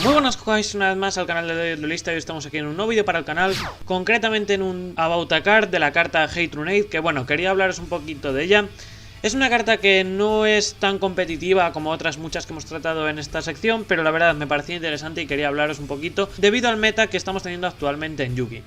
Muy buenas, jugáis una vez más al canal de Duelista y hoy estamos aquí en un nuevo vídeo para el canal, concretamente en un About a Card de la carta Hate Runade, que bueno, quería hablaros un poquito de ella. Es una carta que no es tan competitiva como otras muchas que hemos tratado en esta sección, pero la verdad me parecía interesante y quería hablaros un poquito debido al meta que estamos teniendo actualmente en Yugi.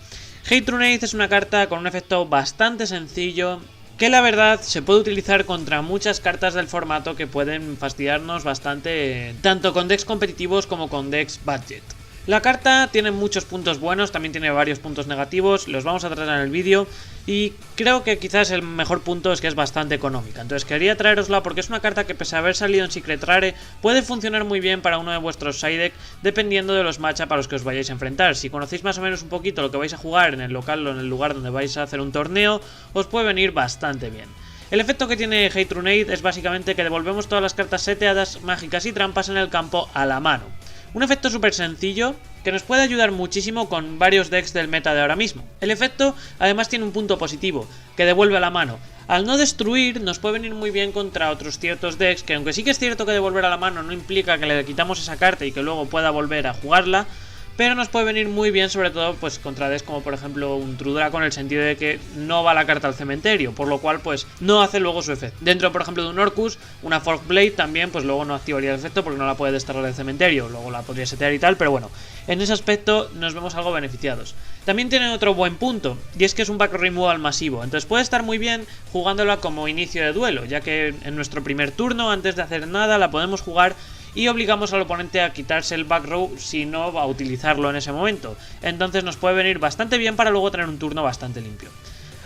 Hate Runade es una carta con un efecto bastante sencillo, que la verdad se puede utilizar contra muchas cartas del formato que pueden fastidiarnos bastante, tanto con decks competitivos como con decks budget. La carta tiene muchos puntos buenos, también tiene varios puntos negativos, los vamos a tratar en el vídeo y creo que quizás el mejor punto es que es bastante económica. Entonces quería traerosla porque es una carta que, pese a haber salido en Secret Rare, puede funcionar muy bien para uno de vuestros side deck dependiendo de los matchups a los que os vayáis a enfrentar. Si conocéis más o menos un poquito lo que vais a jugar en el local o en el lugar donde vais a hacer un torneo, os puede venir bastante bien. El efecto que tiene Hate Runade es básicamente que devolvemos todas las cartas seteadas, mágicas y trampas en el campo a la mano. Un efecto súper sencillo que nos puede ayudar muchísimo con varios decks del meta de ahora mismo. El efecto además tiene un punto positivo, que devuelve a la mano. Al no destruir nos puede venir muy bien contra otros ciertos decks que, aunque sí que es cierto que devolver a la mano no implica que le quitamos esa carta y que luego pueda volver a jugarla, pero nos puede venir muy bien sobre todo pues contra decks como por ejemplo un True Dragon, en el sentido de que no va la carta al cementerio, por lo cual pues no hace luego su efecto. Dentro por ejemplo de un Orcus, una Fork Blade también pues luego no activaría el efecto porque no la puede desterrar del cementerio, luego la podría setear y tal, pero bueno, en ese aspecto nos vemos algo beneficiados. También tiene otro buen punto, y es que es un back removal masivo, entonces puede estar muy bien jugándola como inicio de duelo, ya que en nuestro primer turno, antes de hacer nada, la podemos jugar y obligamos al oponente a quitarse el back row si no va a utilizarlo en ese momento. Entonces nos puede venir bastante bien para luego tener un turno bastante limpio.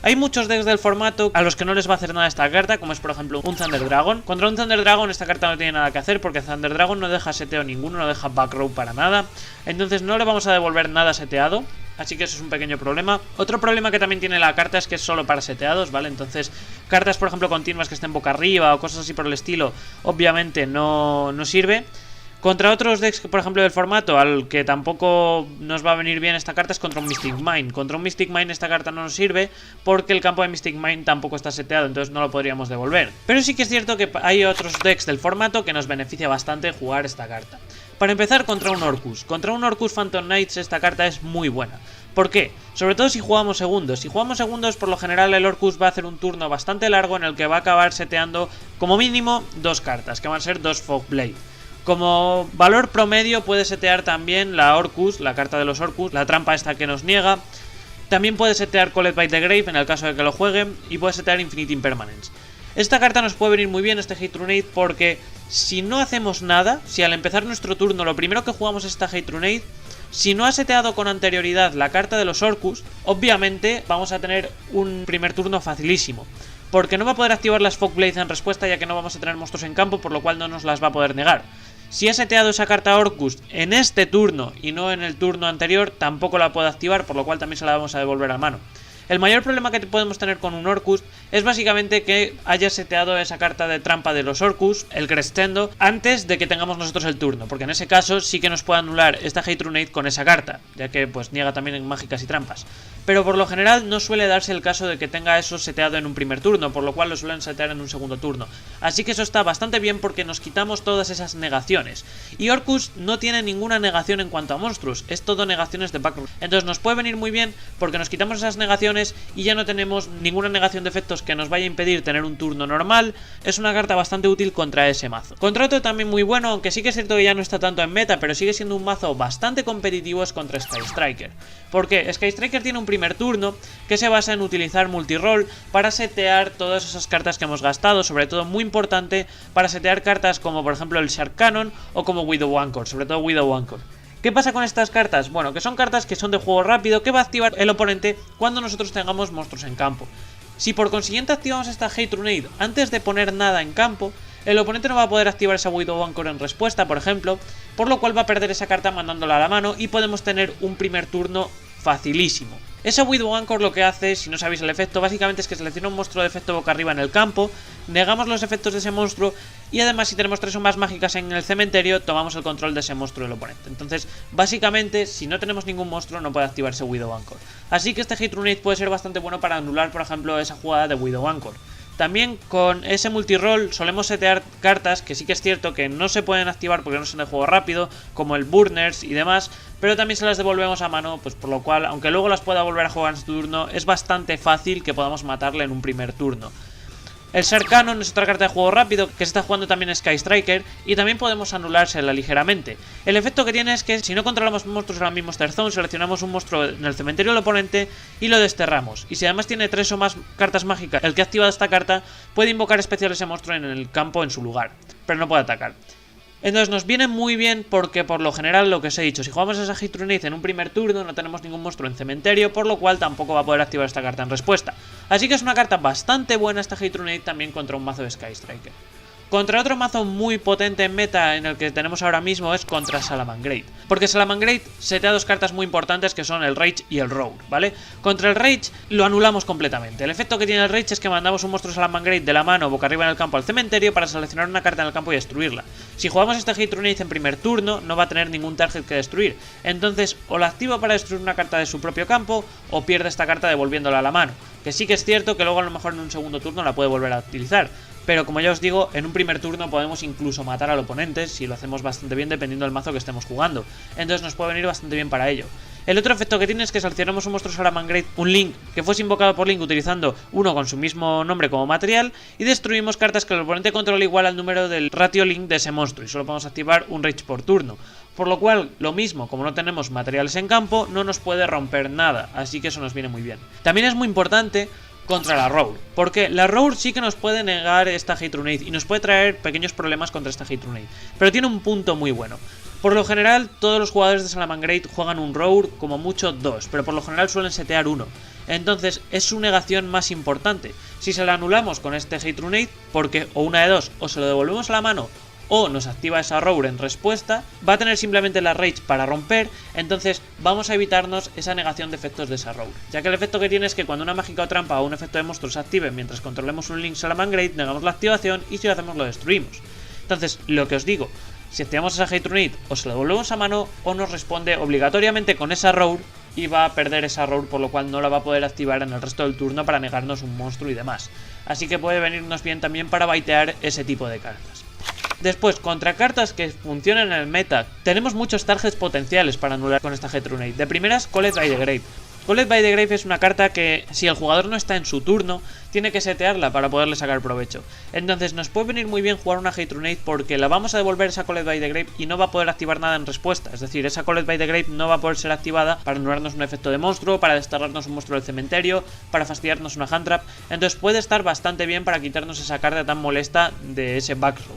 Hay muchos decks del formato a los que no les va a hacer nada esta carta, como es por ejemplo un Thunder Dragon. Contra un Thunder Dragon esta carta no tiene nada que hacer porque Thunder Dragon no deja seteo ninguno, no deja back row para nada. Entonces no le vamos a devolver nada seteado. Así que eso es un pequeño problema. Otro problema que también tiene la carta es que es solo para seteados, ¿vale? Entonces, cartas, por ejemplo, continuas que estén boca arriba o cosas así por el estilo, obviamente no sirve. Contra otros decks, por ejemplo, del formato, al que tampoco nos va a venir bien esta carta, es contra un Mystic Mine. Contra un Mystic Mine esta carta no nos sirve porque el campo de Mystic Mine tampoco está seteado, entonces no lo podríamos devolver. Pero sí que es cierto que hay otros decks del formato que nos beneficia bastante jugar esta carta. Para empezar, contra un Orcus. Contra un Orcus Phantom Knights esta carta es muy buena. ¿Por qué? Sobre todo si jugamos segundos. Si jugamos segundos, por lo general el Orcus va a hacer un turno bastante largo en el que va a acabar seteando como mínimo dos cartas, que van a ser dos Fog Blade. Como valor promedio puede setear también la Orcus, la carta de los Orcus, la trampa esta que nos niega. También puede setear Collect by the Grave en el caso de que lo juegue, y puede setear Infinite Impermanence. Esta carta nos puede venir muy bien, este Hate Runade, porque si no hacemos nada, si al empezar nuestro turno lo primero que jugamos es esta Hate Runade, si no ha seteado con anterioridad la carta de los Orcus, obviamente vamos a tener un primer turno facilísimo. Porque no va a poder activar las Fog Blades en respuesta, ya que no vamos a tener monstruos en campo, por lo cual no nos las va a poder negar. Si ha seteado esa carta Orcus en este turno y no en el turno anterior, tampoco la puede activar, por lo cual también se la vamos a devolver a mano. El mayor problema que podemos tener con un Orcus es básicamente que haya seteado esa carta de trampa de los Orcus, el Crescendo, antes de que tengamos nosotros el turno, porque en ese caso sí que nos puede anular esta Hate Runade con esa carta, ya que pues niega también en mágicas y trampas. Pero por lo general no suele darse el caso de que tenga eso seteado en un primer turno, por lo cual lo suelen setear en un segundo turno. Así que eso está bastante bien porque nos quitamos todas esas negaciones. Y Orcus no tiene ninguna negación en cuanto a monstruos, es todo negaciones de backroom. Entonces nos puede venir muy bien porque nos quitamos esas negaciones y ya no tenemos ninguna negación de efectos que nos vaya a impedir tener un turno normal. Es una carta bastante útil contra ese mazo. Contra otro también muy bueno, aunque sí que es cierto que ya no está tanto en meta, pero sigue siendo un mazo bastante competitivo, es contra Sky Striker. ¿Por qué? Sky Striker tiene un primer turno que se basa en utilizar multiroll para setear todas esas cartas que hemos gastado, sobre todo muy importante para setear cartas como por ejemplo el Shark Cannon o como Widow Anchor, sobre todo Widow Anchor. ¿Qué pasa con estas cartas? Bueno, que son cartas que son de juego rápido, que va a activar el oponente cuando nosotros tengamos monstruos en campo. Si por consiguiente activamos esta Hate Runade antes de poner nada en campo, el oponente no va a poder activar esa Widow Anchor en respuesta, por ejemplo, por lo cual va a perder esa carta mandándola a la mano y podemos tener un primer turno facilísimo. Esa Widow Anchor lo que hace, si no sabéis el efecto, básicamente es que selecciona un monstruo de efecto boca arriba en el campo, negamos los efectos de ese monstruo y además si tenemos 3 o más mágicas en el cementerio, tomamos el control de ese monstruo del oponente. Entonces, básicamente, si no tenemos ningún monstruo, no puede activarse Widow Anchor. Así que este Hate Runade puede ser bastante bueno para anular, por ejemplo, esa jugada de Widow Anchor. También con ese multiroll solemos setear cartas que sí que es cierto que no se pueden activar porque no son de juego rápido, como el Burners y demás, pero también se las devolvemos a mano, pues por lo cual, aunque luego las pueda volver a jugar en su turno, es bastante fácil que podamos matarle en un primer turno. El Shark Cannon es otra carta de juego rápido que se está jugando también Sky Striker y también podemos anulársela ligeramente. El efecto que tiene es que si no controlamos monstruos en la misma Monster Zone, seleccionamos un monstruo en el cementerio del oponente y lo desterramos. Y si además tiene 3 o más cartas mágicas, el que ha activado esta carta puede invocar especial ese monstruo en el campo en su lugar, pero no puede atacar. Entonces nos viene muy bien porque por lo general lo que os he dicho, si jugamos a esa Hate Runate en un primer turno no tenemos ningún monstruo en cementerio, por lo cual tampoco va a poder activar esta carta en respuesta. Así que es una carta bastante buena esta Hate Runate también contra un mazo de Sky Striker. Contra otro mazo muy potente en meta en el que tenemos ahora mismo es contra Salamangreat. Porque Salamangreat setea dos cartas muy importantes que son el Rage y el Roar, ¿vale? Contra el Rage lo anulamos completamente. El efecto que tiene el Rage es que mandamos un monstruo Salamangreat de la mano boca arriba en el campo al cementerio para seleccionar una carta en el campo y destruirla. Si jugamos este Hate Runate en primer turno no va a tener ningún target que destruir. Entonces o la activa para destruir una carta de su propio campo o pierde esta carta devolviéndola a la mano. Que sí que es cierto que luego a lo mejor en un segundo turno la puede volver a utilizar. Pero como ya os digo, en un primer turno podemos incluso matar al oponente si lo hacemos bastante bien dependiendo del mazo que estemos jugando. Entonces nos puede venir bastante bien para ello. El otro efecto que tiene es que seleccionamos un monstruo Salamangreat, un Link que fuese invocado por Link utilizando uno con su mismo nombre como material y destruimos cartas que el oponente controla igual al número del ratio Link de ese monstruo y solo podemos activar un Rage por turno. Por lo cual, lo mismo, como no tenemos materiales en campo, no nos puede romper nada, así que eso nos viene muy bien. También es muy importante contra la Roar, porque la Roar sí que nos puede negar esta Hate Runate y nos puede traer pequeños problemas contra esta Hate Runate, pero tiene un punto muy bueno. Por lo general, todos los jugadores de Salamangreat juegan un Roar, como mucho 2, pero por lo general suelen setear 1. Entonces es su negación más importante. Si se la anulamos con este Hate Runate, porque o una de dos, o se lo devolvemos a la mano o nos activa esa Roar en respuesta, va a tener simplemente la Rage para romper, entonces vamos a evitarnos esa negación de efectos de esa Roar, ya que el efecto que tiene es que cuando una mágica o trampa o un efecto de monstruo se active mientras controlemos un Link Salamangreat, negamos la activación y si lo hacemos lo destruimos. Entonces, lo que os digo, si activamos esa Hate Runate o se la devolvemos a mano o nos responde obligatoriamente con esa Roar y va a perder esa Roar, por lo cual no la va a poder activar en el resto del turno para negarnos un monstruo y demás. Así que puede venirnos bien también para baitear ese tipo de cartas. Después, contra cartas que funcionan en el meta, tenemos muchos targets potenciales para anular con esta Hate Runate. De primeras, Called by the Grave. Called by the Grave es una carta que, si el jugador no está en su turno, tiene que setearla para poderle sacar provecho. Entonces nos puede venir muy bien jugar una Hate Runate porque la vamos a devolver esa Called by the Grave y no va a poder activar nada en respuesta. Es decir, esa Called by the Grave no va a poder ser activada para anularnos un efecto de monstruo, para desterrarnos un monstruo del cementerio, para fastidiarnos una hand trap. Entonces puede estar bastante bien para quitarnos esa carta tan molesta de ese backrow.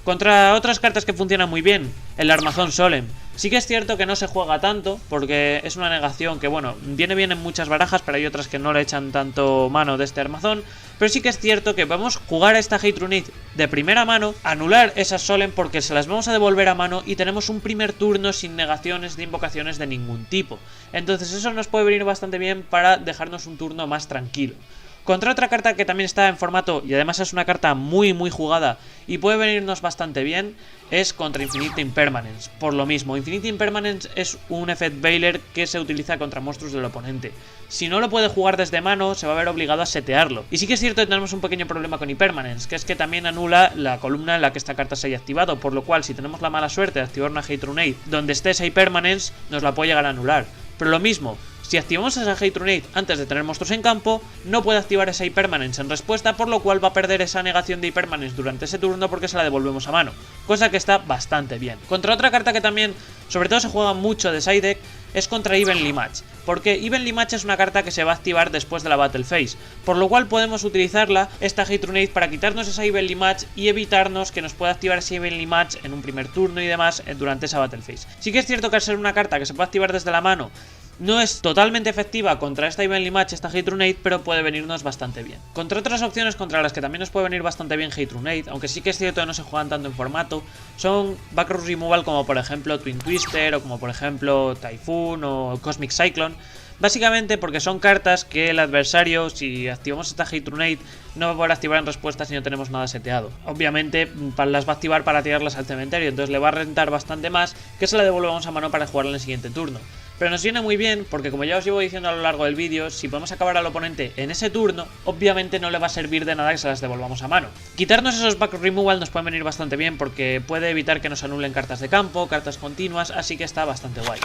Contra otras cartas que funcionan muy bien, el Armazón Solemn. Sí que es cierto que no se juega tanto, porque es una negación que, bueno, viene bien en muchas barajas, pero hay otras que no le echan tanto mano de este Armazón. Pero sí que es cierto que vamos a jugar a esta Hate Runate de primera mano, anular esas Solemn porque se las vamos a devolver a mano y tenemos un primer turno sin negaciones de invocaciones de ningún tipo. Entonces eso nos puede venir bastante bien para dejarnos un turno más tranquilo. Contra otra carta que también está en formato y además es una carta muy jugada y puede venirnos bastante bien es contra Infinite Impermanence. Por lo mismo, Infinite Impermanence es un Effect Veiler que se utiliza contra monstruos del oponente. Si no lo puede jugar desde mano, se va a ver obligado a setearlo. Y sí que es cierto que tenemos un pequeño problema con Impermanence, que es que también anula la columna en la que esta carta se haya activado, por lo cual si tenemos la mala suerte de activar una Hate Runate donde esté esa Impermanence, nos la puede llegar a anular. Pero lo mismo, si activamos esa Hate Runate antes de tener monstruos en campo, no puede activar esa Impermanence en respuesta, por lo cual va a perder esa negación de Impermanence durante ese turno porque se la devolvemos a mano, cosa que está bastante bien. Contra otra carta que también, sobre todo se juega mucho de side deck, es contra Evenly Match, porque Evenly Match es una carta que se va a activar después de la Battle Phase, por lo cual podemos utilizarla, esta Hate Runate, para quitarnos esa Evenly Match y evitarnos que nos pueda activar ese Evenly Match en un primer turno y demás durante esa Battle Phase. Sí que es cierto que al ser una carta que se puede activar desde la mano, no es totalmente efectiva contra esta Evenly Match, esta Hate Runate, pero puede venirnos bastante bien. Contra otras opciones contra las que también nos puede venir bastante bien Hate Runate, aunque sí que es cierto que no se juegan tanto en formato, son Backrow Removal como por ejemplo Twin Twister o como por ejemplo Typhoon o Cosmic Cyclone. Básicamente porque son cartas que el adversario, si activamos esta Hate Runate, no va a poder activar en respuesta si no tenemos nada seteado. Obviamente las va a activar para tirarlas al cementerio, entonces le va a rentar bastante más que se la devolvamos a mano para jugarla en el siguiente turno. Pero nos viene muy bien porque, como ya os llevo diciendo a lo largo del vídeo, si podemos acabar al oponente en ese turno, obviamente no le va a servir de nada que se las devolvamos a mano. Quitarnos esos back removal nos puede venir bastante bien porque puede evitar que nos anulen cartas de campo, cartas continuas, así que está bastante guay.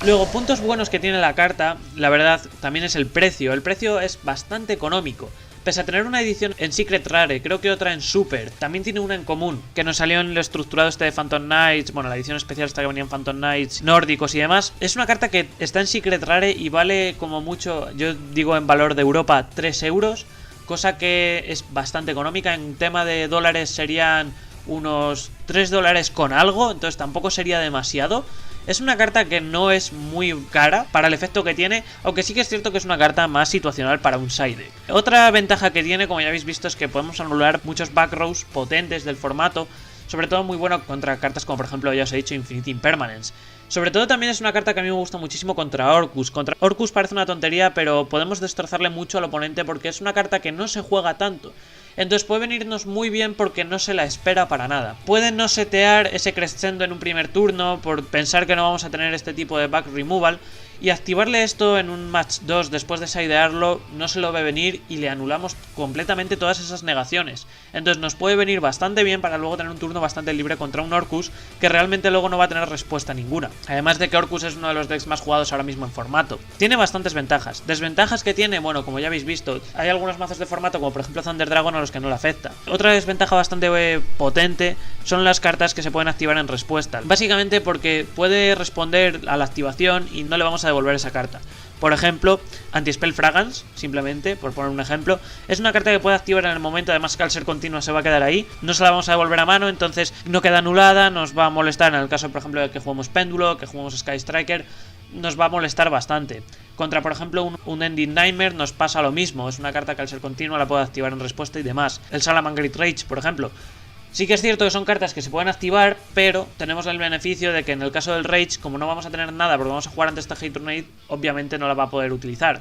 Luego, puntos buenos que tiene la carta, la verdad, también es el precio. El precio es bastante económico. Pese a tener una edición en Secret Rare, creo que otra en Super, también tiene una en común, que nos salió en lo estructurado este de Phantom Knights, bueno, la edición especial esta que venía en Phantom Knights nórdicos y demás. Es una carta que está en Secret Rare y vale como mucho, yo digo en valor de Europa, 3 euros, cosa que es bastante económica. En tema de dólares serían unos 3 dólares con algo, entonces tampoco sería demasiado. Es una carta que no es muy cara para el efecto que tiene, aunque sí que es cierto que es una carta más situacional para un side deck. Otra ventaja que tiene, como ya habéis visto, es que podemos anular muchos back rows potentes del formato, sobre todo muy bueno contra cartas como por ejemplo, ya os he dicho, Infinite Impermanence. Sobre todo también es una carta que a mí me gusta muchísimo contra Orcus. Contra Orcus parece una tontería, pero podemos destrozarle mucho al oponente porque es una carta que no se juega tanto. Entonces puede venirnos muy bien porque no se la espera para nada. Pueden no setear ese crescendo en un primer turno por pensar que no vamos a tener este tipo de back removal, y activarle esto en un match 2 después de sidearlo no se lo ve venir y le anulamos completamente todas esas negaciones. Entonces nos puede venir bastante bien para luego tener un turno bastante libre contra un Orcus que realmente luego no va a tener respuesta ninguna. Además de que Orcus es uno de los decks más jugados ahora mismo en formato. Tiene bastantes ventajas. Desventajas que tiene, bueno, como ya habéis visto, hay algunos mazos de formato como por ejemplo Thunder Dragon a los que no le afecta. Otra desventaja bastante potente son las cartas que se pueden activar en respuesta. Básicamente porque puede responder a la activación y no le vamos a devolver esa carta. Por ejemplo, Anti-Spell Fragrance, simplemente, por poner un ejemplo, es una carta que puede activar en el momento, además que al ser continua se va a quedar ahí, no se la vamos a devolver a mano, entonces no queda anulada, nos va a molestar en el caso, por ejemplo, de que juguemos Péndulo, que juguemos Sky Striker, nos va a molestar bastante. Contra, por ejemplo, un Ending Nightmare nos pasa lo mismo, es una carta que al ser continua la puede activar en respuesta y demás. El Salamangreat Rage, por ejemplo. Sí que es cierto que son cartas que se pueden activar, pero tenemos el beneficio de que en el caso del Rage, como no vamos a tener nada porque vamos a jugar ante esta Hate Trunade, obviamente no la va a poder utilizar.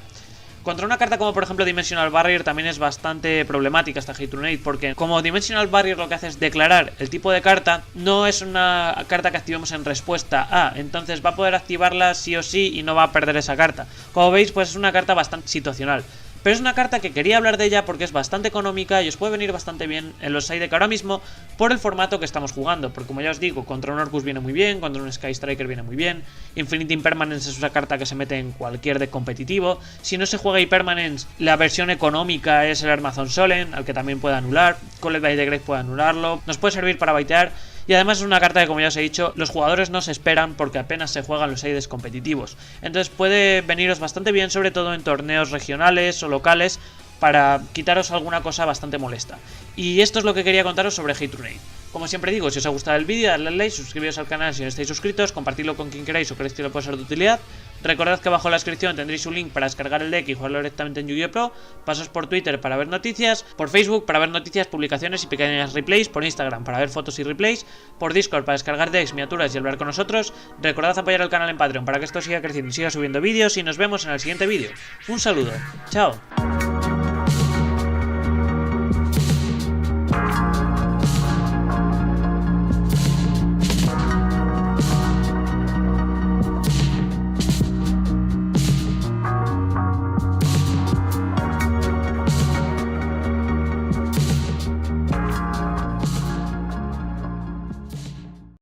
Contra una carta como por ejemplo Dimensional Barrier también es bastante problemática esta Hate Trunade, porque como Dimensional Barrier lo que hace es declarar el tipo de carta, no es una carta que activemos en respuesta a, entonces va a poder activarla sí o sí y no va a perder esa carta. Como veis, pues es una carta bastante situacional. Pero es una carta que quería hablar de ella porque es bastante económica y os puede venir bastante bien en los side deck ahora mismo por el formato que estamos jugando. Porque como ya os digo, contra un Orcus viene muy bien, contra un Sky Striker viene muy bien. Infinite Impermanence es una carta que se mete en cualquier deck competitivo. Si no se juega Impermanence, la versión económica es el Armazon Solen, al que también puede anular. Collect by the Grave puede anularlo. Nos puede servir para baitear. Y además es una carta que, como ya os he dicho, los jugadores no se esperan porque apenas se juegan los sides competitivos. Entonces puede veniros bastante bien, sobre todo en torneos regionales o locales, para quitaros alguna cosa bastante molesta. Y esto es lo que quería contaros sobre Hate Trunade. Como siempre digo, si os ha gustado el vídeo, dadle al like, suscribiros al canal si no estáis suscritos, compartidlo con quien queráis o creéis que le puede ser de utilidad. Recordad que abajo en la descripción tendréis un link para descargar el deck y jugarlo directamente en Yu-Gi-Oh! Pro. Pasos por Twitter para ver noticias, por Facebook para ver noticias, publicaciones y pequeñas replays, por Instagram para ver fotos y replays, por Discord para descargar decks, miniaturas y hablar con nosotros. Recordad apoyar al canal en Patreon para que esto siga creciendo y siga subiendo vídeos y nos vemos en el siguiente vídeo. Un saludo, chao.